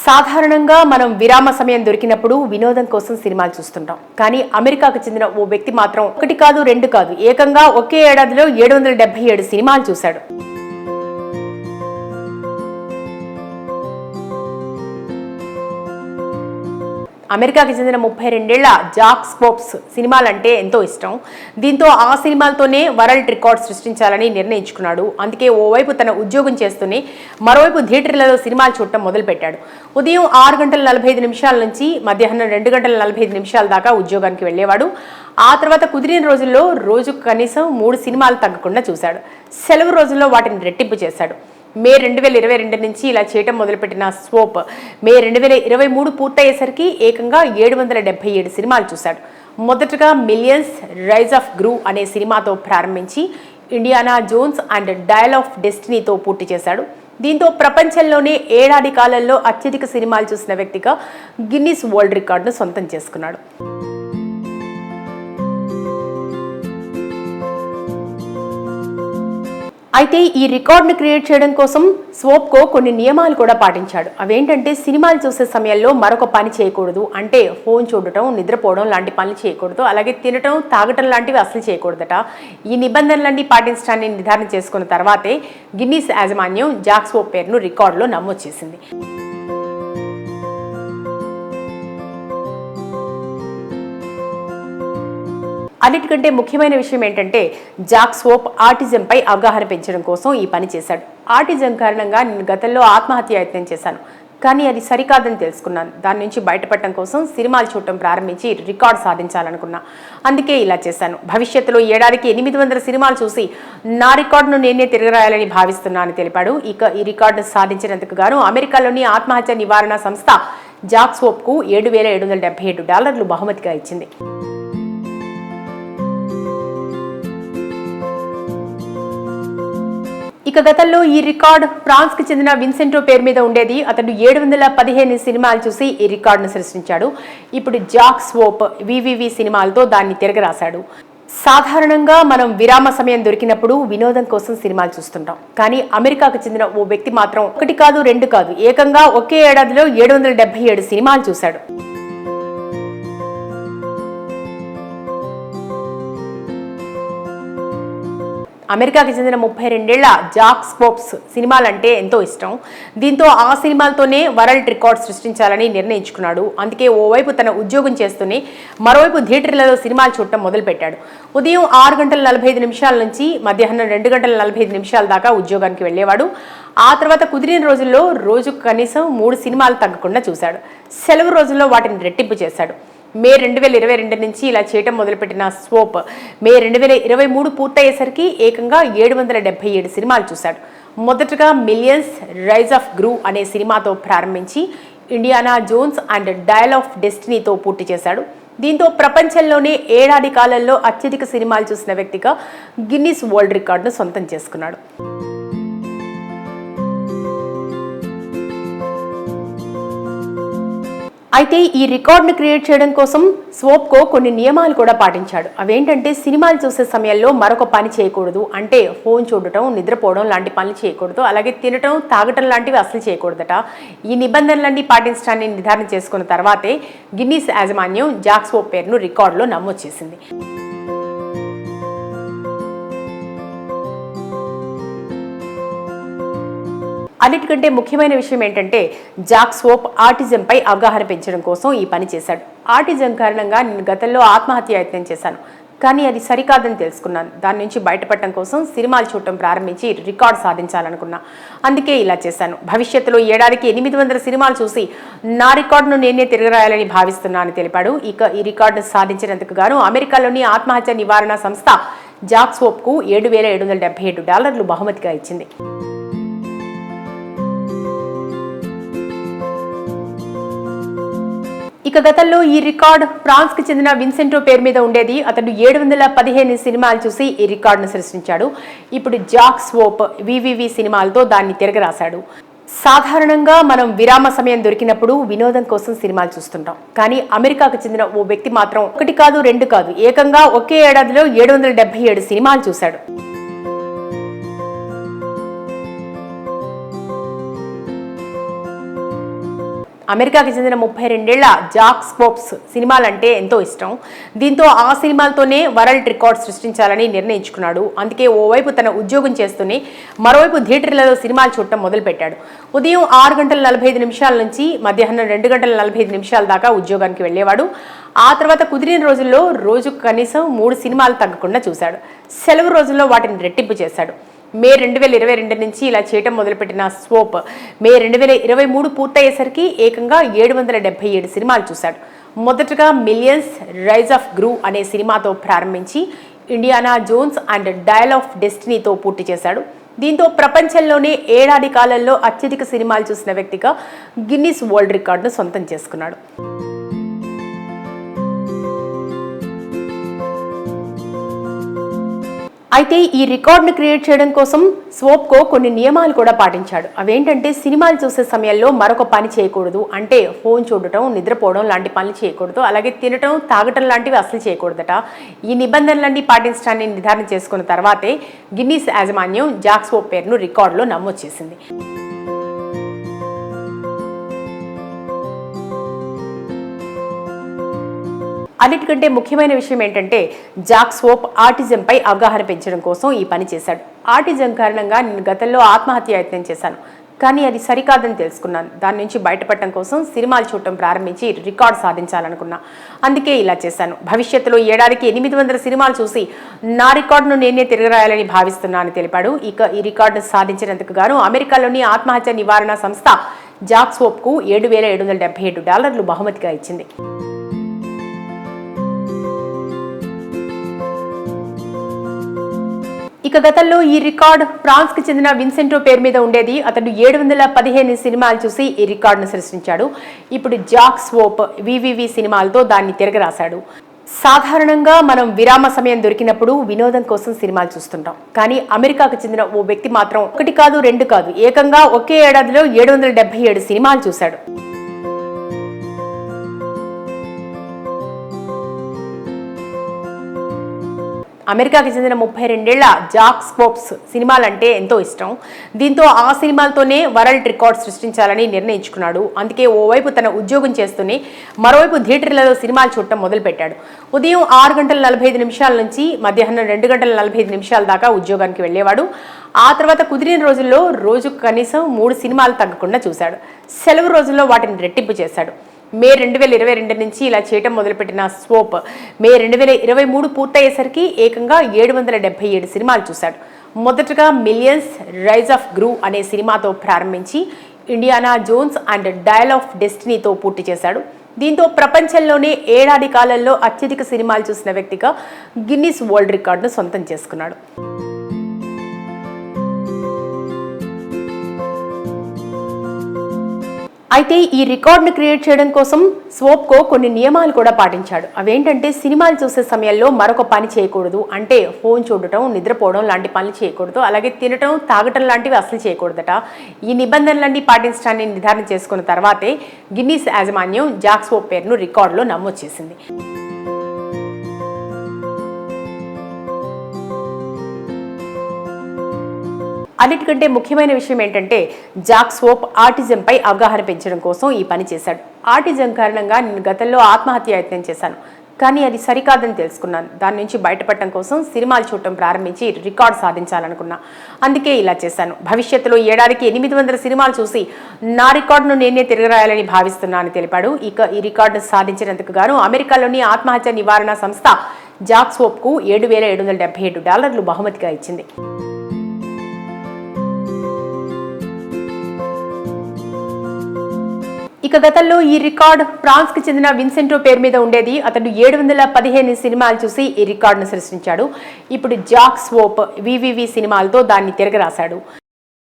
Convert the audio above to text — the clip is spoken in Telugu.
సాధారణంగా మనం విరామ సమయం దొరికినప్పుడు వినోదం కోసం సినిమాలు చూస్తుంటాం. కానీ అమెరికాకు చెందిన ఓ వ్యక్తి మాత్రం ఒకటి కాదు రెండు కాదు ఏకంగా ఒకే ఏడాదిలో 777 సినిమాలు చూశాడు. అమెరికాకి చెందిన 32 ఏళ్ల జాక్ స్పోప్స్ సినిమాలంటే ఎంతో ఇష్టం. దీంతో ఆ సినిమాలతోనే వరల్డ్ రికార్డ్ సృష్టించాలని నిర్ణయించుకున్నాడు. అందుకే ఓవైపు తన ఉద్యోగం చేస్తూనే మరోవైపు థియేటర్లలో సినిమాలు చూడటం మొదలుపెట్టాడు. ఉదయం 6:45 నుంచి మధ్యాహ్నం 2:45 దాకా ఉద్యోగానికి వెళ్లేవాడు. ఆ తర్వాత కుదిరిన రోజుల్లో రోజుకు కనీసం 3 సినిమాలు తగ్గకుండా చూశాడు. సెలవు రోజుల్లో వాటిని రెట్టింపు చేశాడు. మే 2022 నుంచి ఇలా చేయటం మొదలుపెట్టిన స్వోప్ మే 2023 పూర్తయ్యేసరికి ఏకంగా 777 సినిమాలు చూశాడు. మొదటగా మిలియన్స్ రైజ్ ఆఫ్ గ్రూ అనే సినిమాతో ప్రారంభించి Indiana Jones and Dial of డెస్టినీతో పూర్తి చేశాడు. దీంతో ప్రపంచంలోనే ఏడాది కాలంలో అత్యధిక సినిమాలు చూసిన వ్యక్తిగా గిన్నిస్ వరల్డ్ రికార్డును సొంతం చేసుకున్నాడు. అయితే ఈ రికార్డును క్రియేట్ చేయడం కోసం స్వోప్కో కొన్ని నియమాలు కూడా పాటించాడు. అవేంటంటే సినిమాలు చూసే సమయంలో మరొక పని చేయకూడదు, అంటే ఫోన్ చూడటం, నిద్రపోవడం లాంటి పనులు చేయకూడదు, అలాగే తినటం, తాగటం లాంటివి అసలు చేయకూడదట. ఈ నిబంధనలన్నీ పాటించడాన్ని నిర్ధారణ చేసుకున్న తర్వాతే గిన్నీస్ యాజమాన్యం జాక్ స్వోప్ పేరును రికార్డులో నమోదు చేసింది. అన్నిటికంటే ముఖ్యమైన విషయం ఏంటంటే జాక్ స్వోప్ ఆటిజంపై అవగాహన పెంచడం కోసం ఈ పని చేశాడు. ఆటిజం కారణంగా నేను గతంలో ఆత్మహత్య యత్నం చేశాను, కానీ అది సరికాదని తెలుసుకున్నాను. దాని నుంచి బయటపడటం కోసం సినిమాలు చూడటం ప్రారంభించి రికార్డు సాధించాలనుకున్నా. అందుకే ఇలా చేశాను. భవిష్యత్తులో ఏడాదికి 800 సినిమాలు చూసి నా రికార్డును నేనే తిరగరాయాలని భావిస్తున్నానని తెలిపాడు. ఇక ఈ రికార్డును సాధించినందుకు గాను అమెరికాలోని ఆత్మహత్య నివారణ సంస్థ జాక్ స్వోప్కు $7,777 బహుమతిగా ఇచ్చింది. ఇక గతంలో ఈ రికార్డ్ ఫ్రాన్స్ కి చెందిన విన్సెంటో పేరు మీద ఉండేది. అతడు 715 సినిమాలు చూసి ఈ రికార్డును సృష్టించాడు. ఇప్పుడు జాక్ స్వోప్ వివివి సినిమాలతో దాన్ని తిరగరాశాడు. సాధారణంగా మనం విరామ సమయం దొరికినప్పుడు వినోదం కోసం సినిమాలు చూస్తుంటాం. కానీ అమెరికాకు చెందిన ఓ వ్యక్తి మాత్రం ఒకటి కాదు రెండు కాదు ఏకంగా ఒకే ఏడాదిలో 777 సినిమాలు చూశాడు. అమెరికాకి చెందిన 32 ఏళ్ల జాక్ స్పోప్స్ సినిమాలంటే ఎంతో ఇష్టం. దీంతో ఆ సినిమాలతోనే వరల్డ్ రికార్డ్ సృష్టించాలని నిర్ణయించుకున్నాడు. అందుకే ఓవైపు తన ఉద్యోగం చేస్తూనే మరోవైపు థియేటర్లలో సినిమాలు చూడటం మొదలుపెట్టాడు. ఉదయం 6:45 నుంచి మధ్యాహ్నం 2:45 దాకా ఉద్యోగానికి వెళ్లేవాడు. ఆ తర్వాత కుదిరిన రోజుల్లో రోజుకు కనీసం 3 సినిమాలు తగ్గకుండా చూశాడు. సెలవు రోజుల్లో వాటిని రెట్టింపు చేశాడు. మే 2022 నుంచి ఇలా చేయటం మొదలుపెట్టిన స్వోప్ మే 2023 పూర్తయ్యేసరికి ఏకంగా 777 సినిమాలు చూశాడు. మొదటగా మిలియన్స్ రైజ్ ఆఫ్ గ్రూ అనే సినిమాతో ప్రారంభించి Indiana Jones and Dial of డెస్టినీతో పూర్తి చేశాడు. దీంతో ప్రపంచంలోనే ఏడాది కాలంలో అత్యధిక సినిమాలు చూసిన వ్యక్తిగా గిన్నిస్ వరల్డ్ రికార్డును సొంతం చేసుకున్నాడు. అయితే ఈ రికార్డును క్రియేట్ చేయడం కోసం స్వోప్కో కొన్ని నియమాలు కూడా పాటించాడు. అవేంటంటే సినిమాలు చూసే సమయంలో మరొక పని చేయకూడదు, అంటే ఫోన్ చూడటం, నిద్రపోవడం లాంటి పనులు చేయకూడదు, అలాగే తినటం, తాగటం లాంటివి అసలు చేయకూడదట. ఈ నిబంధనలన్నీ పాటించడాన్ని నిర్ధారణ చేసుకున్న తర్వాతే గిన్నీస్ యాజమాన్యం జాక్ స్వోప్ పేరును రికార్డులో నమోదు చేసింది. అన్నిటికంటే ముఖ్యమైన విషయం ఏంటంటే జాక్ స్వోప్ ఆటిజంపై అవగాహన పెంచడం కోసం ఈ పని చేశాడు. ఆటిజం కారణంగా నేను గతంలో ఆత్మహత్య యత్నం చేశాను, కానీ అది సరికాదని తెలుసుకున్నాను. దాని నుంచి బయటపడటం కోసం సినిమాలు చూడటం ప్రారంభించి రికార్డు సాధించాలనుకున్నా. అందుకే ఇలా చేశాను. భవిష్యత్తులో ఏడాదికి 800 సినిమాలు చూసి నా రికార్డును నేనే తిరగరాయాలని భావిస్తున్నానని తెలిపాడు. ఇక ఈ రికార్డును సాధించినందుకు గాను అమెరికాలోని ఆత్మహత్య నివారణ సంస్థ జాక్ స్వోప్కు $7,777 బహుమతిగా ఇచ్చింది. ఇక గతంలో ఈ రికార్డ్ ఫ్రాన్స్ కి చెందిన విన్సెంటో పేరు మీద ఉండేది. అతడు 715 సినిమాలు చూసి ఈ రికార్డును సృష్టించాడు. ఇప్పుడు జాక్ స్వోప్ వివివి సినిమాలతో దాన్ని తిరగరాశాడు. సాధారణంగా మనం విరామ సమయం దొరికినప్పుడు వినోదం కోసం సినిమాలు చూస్తుంటాం. కానీ అమెరికాకు చెందిన ఓ వ్యక్తి మాత్రం ఒకటి కాదు రెండు కాదు ఏకంగా ఒకే ఏడాదిలో 777 సినిమాలు చూశాడు. అమెరికాకి చెందిన 32 జాక్ స్పోప్స్ సినిమాలంటే ఎంతో ఇష్టం. దీంతో ఆ సినిమాలతోనే వరల్డ్ రికార్డ్ సృష్టించాలని నిర్ణయించుకున్నాడు. అందుకే ఓవైపు తన ఉద్యోగం చేస్తూనే మరోవైపు థియేటర్లలో సినిమాలు చూడటం మొదలుపెట్టాడు. ఉదయం 6:45 నుంచి మధ్యాహ్నం 2:45 దాకా ఉద్యోగానికి వెళ్ళేవాడు. ఆ తర్వాత కుదిరిన రోజుల్లో రోజుకు కనీసం 3 సినిమాలు తగ్గకుండా చూశాడు. సెలవు రోజుల్లో వాటిని రెట్టింపు చేశాడు. మే 2022 నుంచి ఇలా చేయటం మొదలుపెట్టిన స్వోప్ మే 2023 పూర్తయ్యేసరికి ఏకంగా 777 సినిమాలు చూశాడు. మొదటగా మిలియన్స్ రైజ్ ఆఫ్ గ్రూ అనే సినిమాతో ప్రారంభించి Indiana Jones and Dial of డెస్టినీతో పూర్తి చేశాడు. దీంతో ప్రపంచంలోనే ఏడాది కాలంలో అత్యధిక సినిమాలు చూసిన వ్యక్తిగా గిన్నిస్ వరల్డ్ రికార్డును సొంతం చేసుకున్నాడు. అయితే ఈ రికార్డును క్రియేట్ చేయడం కోసం స్వోప్కో కొన్ని నియమాలు కూడా పాటించాడు. అవేంటంటే సినిమాలు చూసే సమయంలో మరొక పని చేయకూడదు, అంటే ఫోన్ చూడటం, నిద్రపోవడం లాంటి పనులు చేయకూడదు, అలాగే తినటం, తాగటం లాంటివి అసలు చేయకూడదట. ఈ నిబంధనలన్నీ పాటించడాన్ని నిర్ధారణ చేసుకున్న తర్వాతే గిన్నీస్ యాజమాన్యం జాక్ స్వోప్ పేరును రికార్డులో నమోదు చేసింది. అన్నిటికంటే ముఖ్యమైన విషయం ఏంటంటే జాక్ స్వోప్ ఆటిజంపై అవగాహన పెంచడం కోసం ఈ పని చేశాడు. ఆటిజం కారణంగా నేను గతంలో ఆత్మహత్య యత్నం చేశాను, కానీ అది సరికాదని తెలుసుకున్నాను. దాని నుంచి బయటపడటం కోసం సినిమాలు చూడటం ప్రారంభించి రికార్డు సాధించాలనుకున్నా. అందుకే ఇలా చేశాను. భవిష్యత్తులో ఏడాదికి 800 సినిమాలు చూసి నా రికార్డును నేనే తిరగరాయాలని భావిస్తున్నానని తెలిపాడు. ఇక ఈ రికార్డును సాధించినందుకు గాను అమెరికాలోని ఆత్మహత్య నివారణ సంస్థ జాక్ స్వోప్కు $7,777 బహుమతిగా ఇచ్చింది. ఇక గతంలో ఈ రికార్డ్ ఫ్రాన్స్కి చెందిన విన్సెంటో పేరు మీద ఉండేది. అతడు 715 సినిమాలు చూసి ఈ రికార్డును సృష్టించాడు. ఇప్పుడు జాక్ స్వోప్ వివివి సినిమాలతో దాన్ని తిరగరాశాడు. సాధారణంగా మనం విరామ సమయం దొరికినప్పుడు వినోదం కోసం సినిమాలు చూస్తుంటాం. కానీ అమెరికాకు చెందిన ఓ వ్యక్తి మాత్రం 1 కాదు 2 కాదు ఏకంగా ఒకే ఏడాదిలో 777 సినిమాలు చూశాడు. అమెరికాకి చెందిన 32 జాక్ స్పోప్స్ సినిమాలంటే ఎంతో ఇష్టం. దీంతో ఆ సినిమాలతోనే వరల్డ్ రికార్డ్ సృష్టించాలని నిర్ణయించుకున్నాడు. అందుకే ఓవైపు తన ఉద్యోగం చేస్తూనే మరోవైపు థియేటర్లలో సినిమాలు చూడటం మొదలుపెట్టాడు. ఉదయం 6:45 నుంచి మధ్యాహ్నం 2:45 దాకా ఉద్యోగానికి వెళ్ళేవాడు. ఆ తర్వాత కుదిరిన రోజుల్లో రోజుకు కనీసం 3 సినిమాలు తగ్గకుండా చూశాడు. సెలవు రోజుల్లో వాటిని రెట్టింపు చేశాడు. మే 2022 నుంచి ఇలా చేయటం మొదలుపెట్టిన స్వోప్ మే 2023 పూర్తయ్యేసరికి ఏకంగా 777 సినిమాలు చూశాడు. మొదటగా మిలియన్స్ రైజ్ ఆఫ్ గ్రూ అనే సినిమాతో ప్రారంభించి Indiana Jones and Dial of డెస్టినీతో పూర్తి చేశాడు. దీంతో ప్రపంచంలోనే ఏడాది కాలంలో అత్యధిక సినిమాలు చూసిన వ్యక్తిగా గిన్నిస్ వరల్డ్ రికార్డును సొంతం చేసుకున్నాడు. అయితే ఈ రికార్డును క్రియేట్ చేయడం కోసం స్వోప్కో కొన్ని నియమాలు కూడా పాటించాడు. అవేంటంటే సినిమాలు చూసే సమయంలో మరొక పని చేయకూడదు, అంటే ఫోన్ చూడటం, నిద్రపోవడం లాంటి పనులు చేయకూడదు, అలాగే తినటం, తాగటం లాంటివి అసలు చేయకూడదట. ఈ నిబంధనలన్నీ పాటించడాన్ని నిర్ధారణ చేసుకున్న తర్వాతే గిన్నీస్ యాజమాన్యం జాక్ స్వోప్ పేరును రికార్డులో నమోదు చేసింది. అన్నిటికంటే ముఖ్యమైన విషయం ఏంటంటే జాక్ స్వోప్ ఆటిజంపై అవగాహన పెంచడం కోసం ఈ పని చేశాడు. ఆటిజం కారణంగా నేను గతంలో ఆత్మహత్య యత్నం చేశాను, కానీ అది సరికాదని తెలుసుకున్నాను. దాని నుంచి బయటపడటం కోసం సినిమాలు చూడటం ప్రారంభించి రికార్డు సాధించాలనుకున్నా. అందుకే ఇలా చేశాను. భవిష్యత్తులో ఏడాదికి 800 సినిమాలు చూసి నా రికార్డును నేనే తిరగరాయాలని భావిస్తున్నానని తెలిపాడు. ఇక ఈ రికార్డును సాధించినందుకు గాను అమెరికాలోని ఆత్మహత్య నివారణ సంస్థ జాక్ స్వోప్కు $7,777 బహుమతిగా ఇచ్చింది. ఇక గతంలో ఈ రికార్డ్ ఫ్రాన్స్కి చెందిన విన్సెంటో పేరు మీద ఉండేది. అతడు 715 సినిమాలు చూసి ఈ రికార్డును సృష్టించాడు. ఇప్పుడు జాక్ స్వోప్ వివివి సినిమాలతో దాన్ని తిరగరాశాడు.